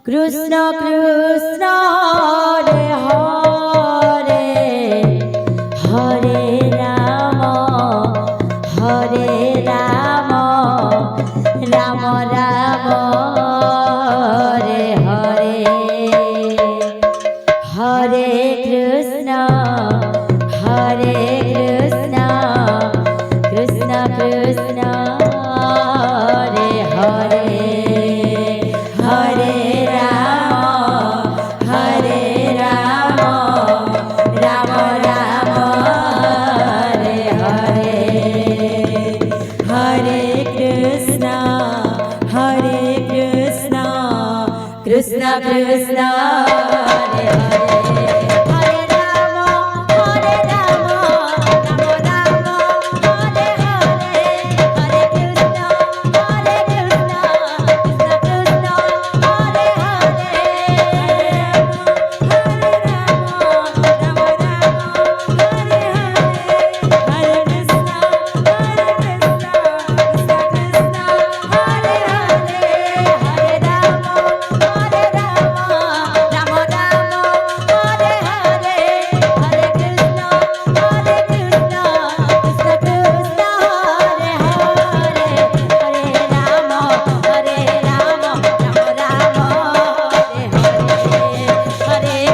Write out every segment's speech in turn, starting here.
Krishna Krishna Hare Hare Hare Ram Ram Ram Hare Hare Hare Krishna Krishna Krishna Hare Hare Hare Ram Ram Ram Hare Hare Hare Krishna Krishna Krishna Hare Hare Hare Ram Ram Ram Hare Hare Hare Krishna Krishna Krishna Hare Hare Hare Ram Ram Hare Hare Hare Krishna Krishna Krishna Hare Hare Hare Ram Ram Hare Hare Hare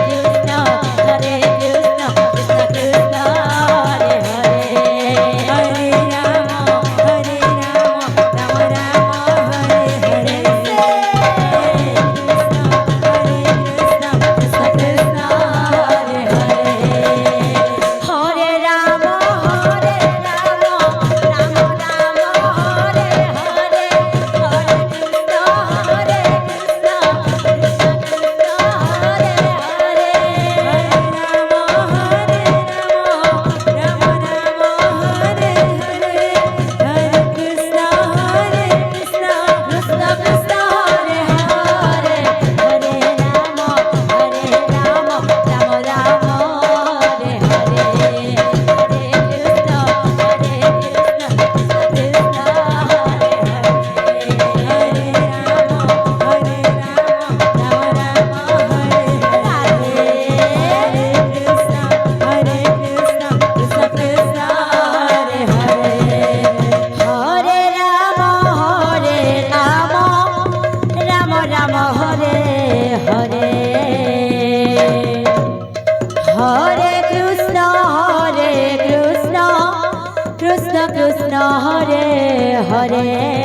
Krishna Krishna Krishna Hare Hare Hare Ram Ram Hare Hare Hare Krishna Krishna Krishna Hare Hare Hare Ram Ram Hare Hare Krishna Krishna Hare Hare